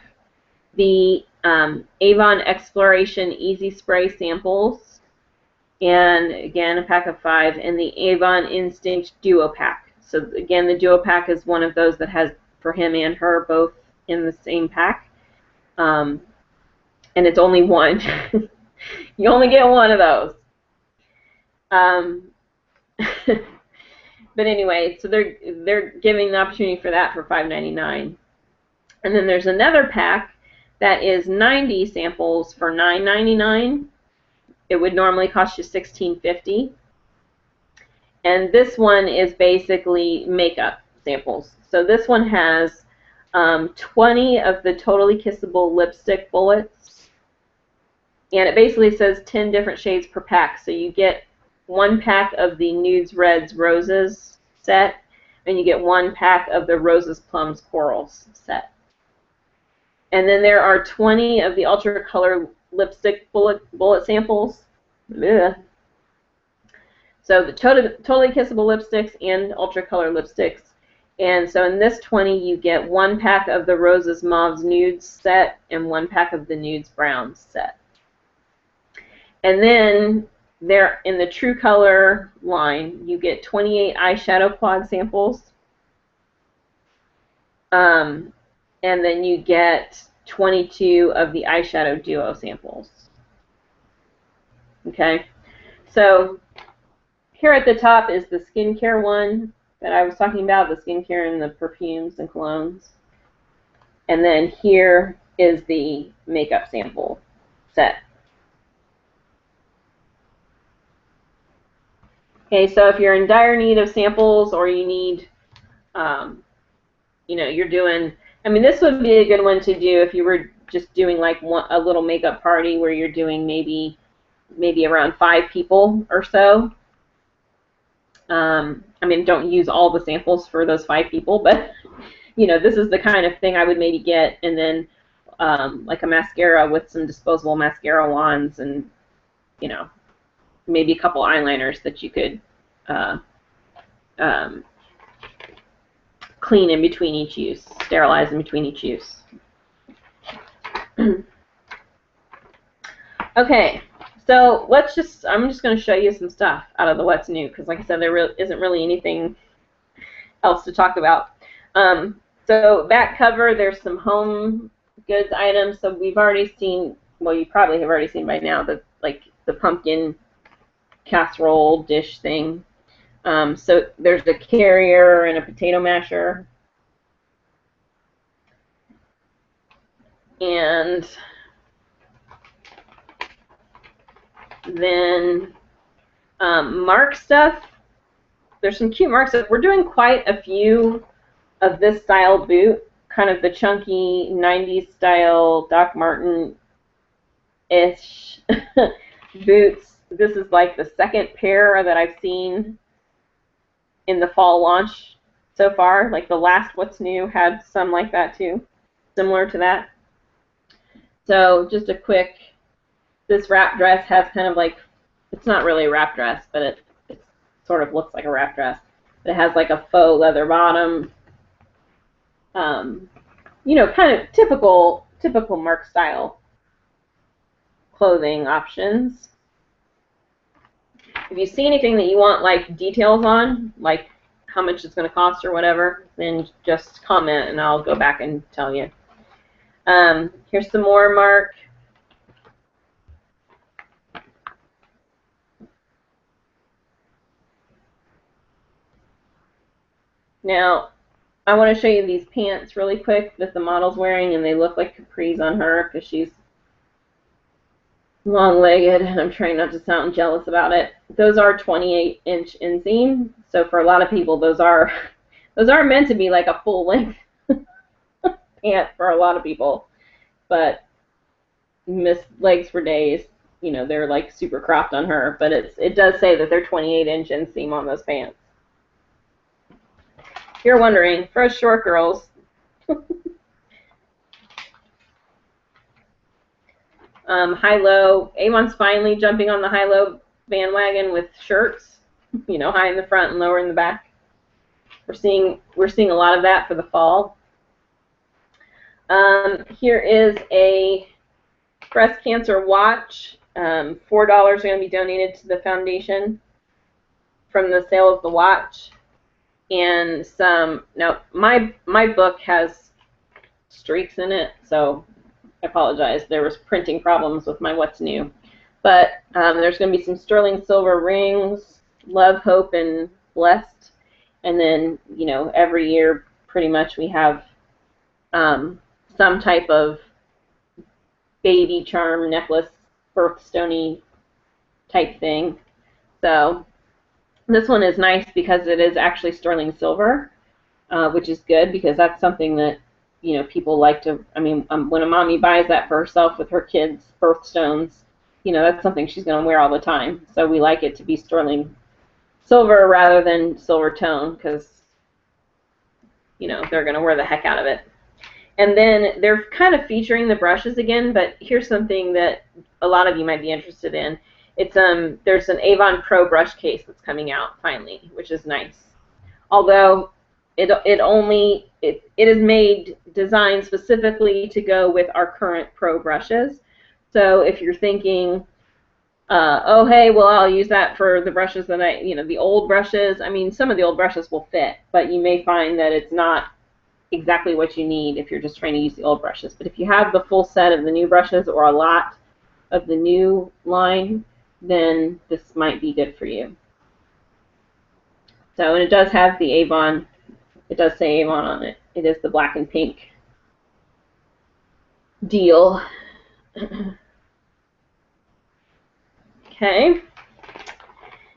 The Avon Exploration Easy Spray Samples, and again a pack of 5, and the Avon Instinct Duo Pack. So again, the Duo Pack is one of those that has for him and her both in the same pack, and it's only one. You only get one of those. But anyway, so they're giving the opportunity for that for $5.99, and then there's another pack that is 90 samples for $9.99. It would normally cost you $16.50. And this one is basically makeup samples. So this one has 20 of the Totally Kissable lipstick bullets. And it basically says 10 different shades per pack. So you get 1 pack of the Nudes, Reds, Roses set, and you get 1 pack of the Roses, Plums, Corals set. And then there are 20 of the Ultra Color lipstick bullet samples. Ugh. So the Totally Kissable lipsticks and Ultra Color lipsticks. And so in this 20, you get 1 pack of the Roses, Mauves, Nudes set and 1 pack of the Nudes, Browns set. And then there in the True Color line, you get 28 eyeshadow quad samples. And then you get 22 of the eyeshadow duo samples. Okay, so here at the top is the skincare one that I was talking about, the skincare and the perfumes and colognes. And then here is the makeup sample set. Okay, so if you're in dire need of samples or you need, you know, you're doing, I mean, this would be a good one to do if you were just doing like a little makeup party where you're doing maybe around 5 people or so. I mean, don't use all the samples for those 5 people, but you know, this is the kind of thing I would maybe get, and then like a mascara with some disposable mascara wands, and you know, maybe a couple eyeliners that you could clean in between each use, sterilize in between each use. Okay, so I'm just going to show you some stuff out of the what's new, because like I said, there isn't really anything else to talk about. So back cover, there's some home goods items. So we've already seen, well, you probably have already seen by now, like the pumpkin casserole dish thing. So there's a carrier and a potato masher. And then mark stuff. There's some cute mark stuff. We're doing quite a few of this style boot, kind of the chunky 90s style Doc Marten-ish boots. This is like the second pair that I've seen in the fall launch so far. Like the last What's New had some like that too, similar to that. So just a quick, this wrap dress has kind of like, it's not really a wrap dress, but it sort of looks like a wrap dress. But it has like a faux leather bottom. You know, kind of typical Mark style clothing options. If you see anything that you want like details on, like how much it's going to cost or whatever, then just comment and I'll go back and tell you. Here's some more Mark. Now, I want to show you these pants really quick that the model's wearing, and they look like capris on her because she's long-legged, and I'm trying not to sound jealous about it. Those are 28-inch inseam, so for a lot of people, those are meant to be like a full-length pant for a lot of people, but miss legs for days. You know, they're like super cropped on her, but it does say that they're 28-inch inseam on those pants. If you're wondering, for us short girls, high-low. Avon's finally jumping on the high-low bandwagon with shirts, you know, high in the front and lower in the back. We're seeing a lot of that for the fall. Here is a breast cancer watch. $4 are going to be donated to the foundation from the sale of the watch. And some, now my book has streaks in it, so I apologize. There was printing problems with my What's New. But there's going to be some sterling silver rings, love, hope, and blessed. And then, you know, every year pretty much we have some type of baby charm necklace, birthstone-y type thing. So this one is nice because it is actually sterling silver, which is good because that's something that, you know, people like to, I mean, when a mommy buys that for herself with her kids' birthstones, you know, that's something she's going to wear all the time. So we like it to be sterling silver rather than silver tone because, you know, they're going to wear the heck out of it. And then they're kind of featuring the brushes again, but here's something that a lot of you might be interested in. It's there's an Avon Pro brush case that's coming out finally, which is nice. Although it is made designed specifically to go with our current Pro brushes. So if you're thinking, oh hey, well I'll use that for the brushes that the old brushes. I mean, some of the old brushes will fit, but you may find that it's not exactly what you need if you're just trying to use the old brushes. But if you have the full set of the new brushes or a lot of the new line, then this might be good for you. So, and it does have the Avon, it does say Avon on it. It is the black and pink deal. Okay.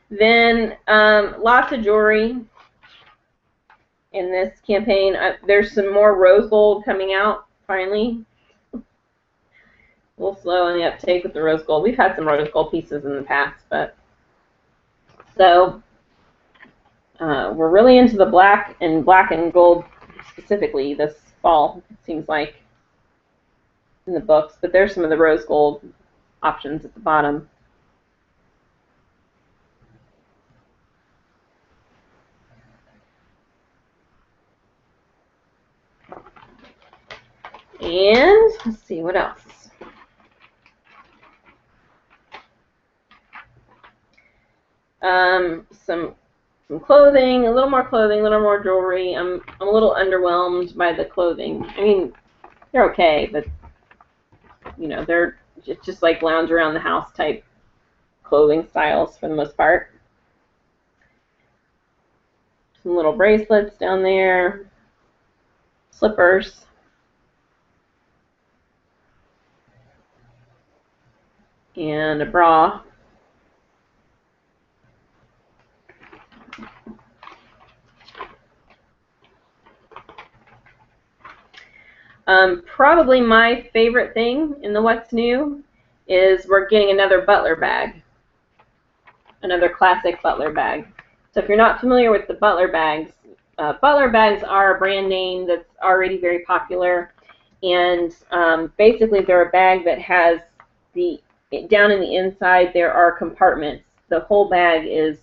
Then lots of jewelry in this campaign. There's some more rose gold coming out finally. A little slow on the uptake with the rose gold. We've had some rose gold pieces in the past, but so we're really into the black and gold specifically this fall, it seems like, in the books. But there's some of the rose gold options at the bottom. And let's see what else. Some clothing, a little more clothing, a little more jewelry. I'm a little underwhelmed by the clothing. I mean, they're okay, but you know, they're just like lounge around the house type clothing styles for the most part. Some little bracelets down there, slippers. And a bra. Probably my favorite thing in the What's New is we're getting another Butler bag. Another classic Butler bag. So if you're not familiar with the Butler bags are a brand name that's already very popular. And basically they're a bag that has down in the inside there are compartments. The whole bag is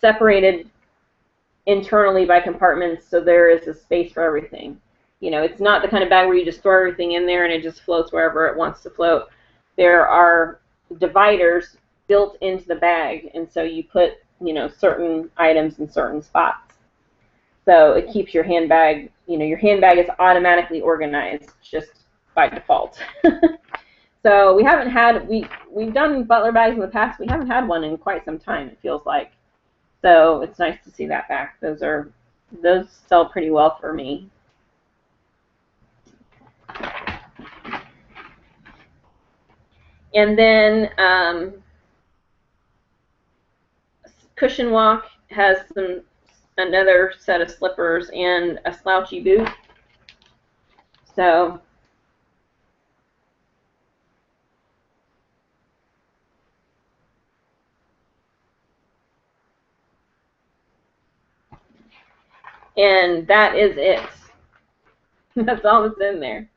separated internally by compartments, so there is a space for everything. You know, it's not the kind of bag where you just throw everything in there and it just floats wherever it wants to float. There are dividers built into the bag, and so you put, you know, certain items in certain spots. So it keeps your handbag, you know, your handbag is automatically organized just by default. So we haven't had, we've done butler bags in the past. We haven't had one in quite some time, it feels like. So it's nice to see that back. Those sell pretty well for me. And then Cushion Walk has another set of slippers and a slouchy boot. So and that is it. That's all that's in there.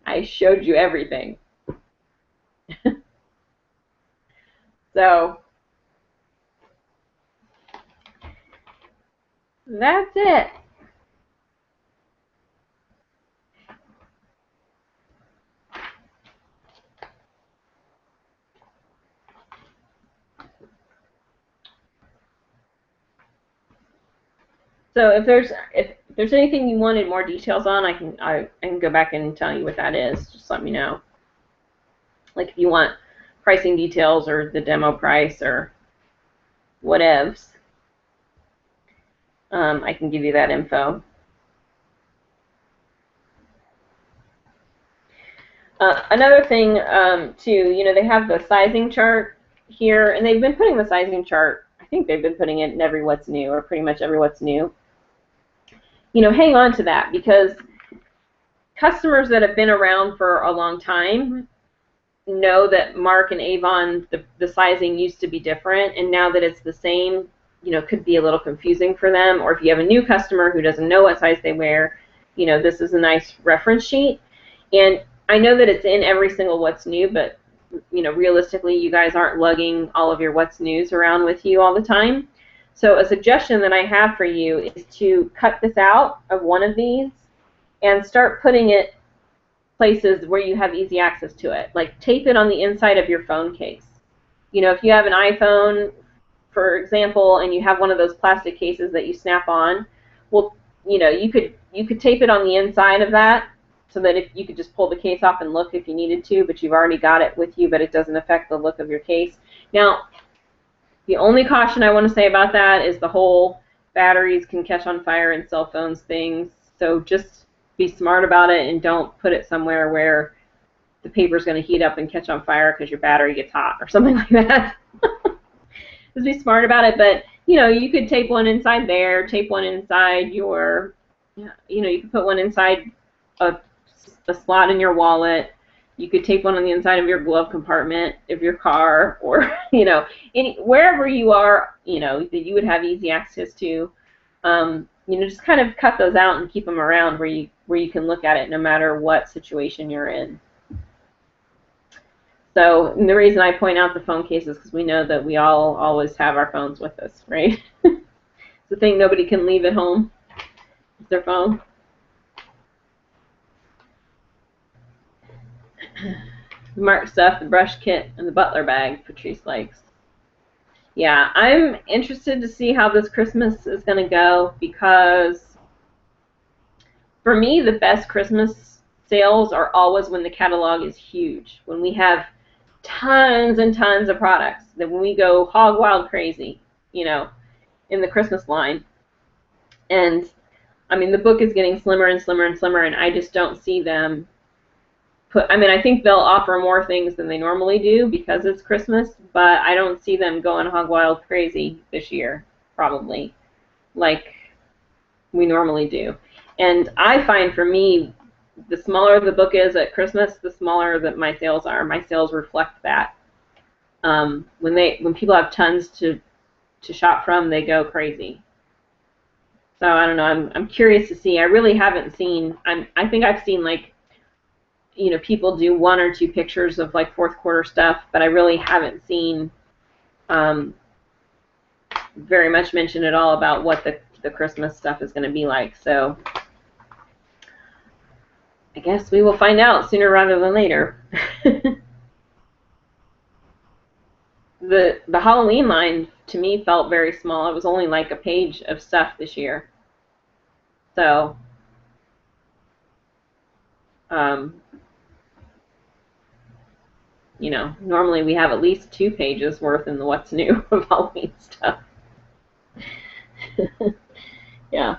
I showed you everything. So that's it. So if there's anything you wanted more details on, I can go back and tell you what that is. Just let me know. Like if you want pricing details or the demo price or whatevs, I can give you that info. Another thing too, you know, they have the sizing chart here, and they've been putting the sizing chart. I think they've been putting it in every What's New, or pretty much every What's New. You know, hang on to that, because customers that have been around for a long time know that Mark and Avon, the sizing used to be different, and now that it's the same, you know, could be a little confusing for them. Or if you have a new customer who doesn't know what size they wear, you know, this is a nice reference sheet. And I know that it's in every single What's New, but, you know, realistically, you guys aren't lugging all of your What's News around with you all the time. So a suggestion that I have for you is to cut this out of one of these and start putting it places where you have easy access to it. Like tape it on the inside of your phone case. You know, if you have an iPhone, for example, and you have one of those plastic cases that you snap on, well, you know, you could tape it on the inside of that, so that if you could just pull the case off and look if you needed to, but you've already got it with you, but it doesn't affect the look of your case. Now, the only caution I want to say about that is the whole batteries can catch on fire in cell phones things. So just be smart about it and don't put it somewhere where the paper's going to heat up and catch on fire because your battery gets hot or something like that. Just be smart about it. But, you know, you could tape one inside there, tape one inside your, you know, you could put one inside a slot in your wallet. You could tape one on the inside of your glove compartment of your car, or, you know, wherever you are, you know, that you would have easy access to. You know, just kind of cut those out and keep them around where you can look at it no matter what situation you're in. So the reason I point out the phone case is because we know that we all always have our phones with us, right? It's the thing nobody can leave at home. It's their phone. The Mark stuff, the brush kit, and the butler bag Patrice likes. Yeah, I'm interested to see how this Christmas is going to go, because for me, the best Christmas sales are always when the catalog is huge, when we have tons and tons of products, that when we go hog wild crazy, you know, in the Christmas line. And, I mean, the book is getting slimmer and slimmer and slimmer, and I just don't see them I mean, I think they'll offer more things than they normally do because it's Christmas, but I don't see them going hog wild crazy this year, probably, like we normally do. And I find, for me, the smaller the book is at Christmas, the smaller that my sales are. My sales reflect that. When people have tons to shop from, they go crazy. So I don't know. I'm curious to see. I really haven't seen. I think I've seen like, you know, people do 1 or 2 pictures of like fourth quarter stuff, but I really haven't seen very much mention at all about what the Christmas stuff is going to be like. So I guess we will find out sooner rather than later. The Halloween line to me felt very small. It was only like a page of stuff this year. So you know, normally we have at least 2 pages worth in the what's new of Halloween stuff. Yeah.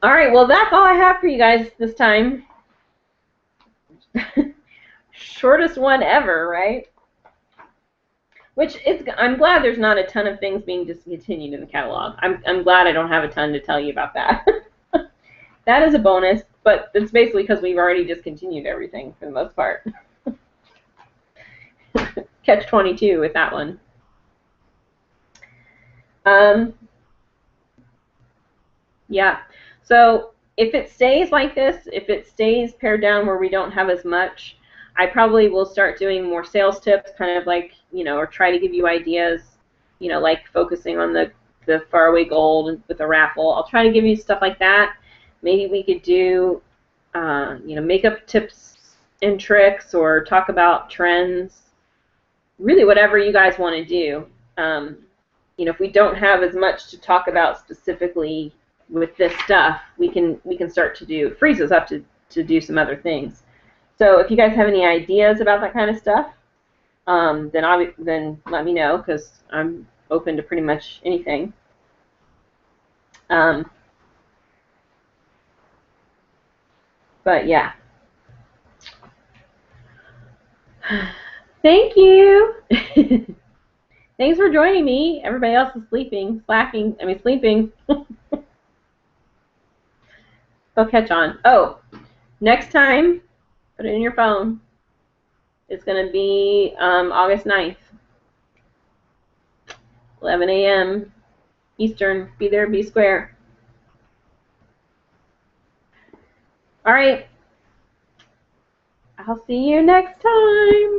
All right, well, that's all I have for you guys this time. Shortest one ever, right? Which is, I'm glad there's not a ton of things being discontinued in the catalog. I'm glad I don't have a ton to tell you about that. That is a bonus, but it's basically because we've already discontinued everything for the most part. Catch-22 with that one. Yeah. So if it stays like this, if it stays pared down where we don't have as much, I probably will start doing more sales tips, kind of like, you know, or try to give you ideas, you know, like focusing on the faraway gold with a raffle. I'll try to give you stuff like that. Maybe we could do, you know, makeup tips and tricks, or talk about trends. Really, whatever you guys want to do. You know, if we don't have as much to talk about specifically with this stuff, we can start to do, it frees us up to do some other things. So if you guys have any ideas about that kind of stuff, then let me know, because I'm open to pretty much anything. But yeah. Thank you. Thanks for joining me. Everybody else is sleeping, sleeping. They'll catch on. Oh, next time, put it in your phone. It's going to be August 9th, 11 a.m. Eastern. Be there, be square. All right. I'll see you next time.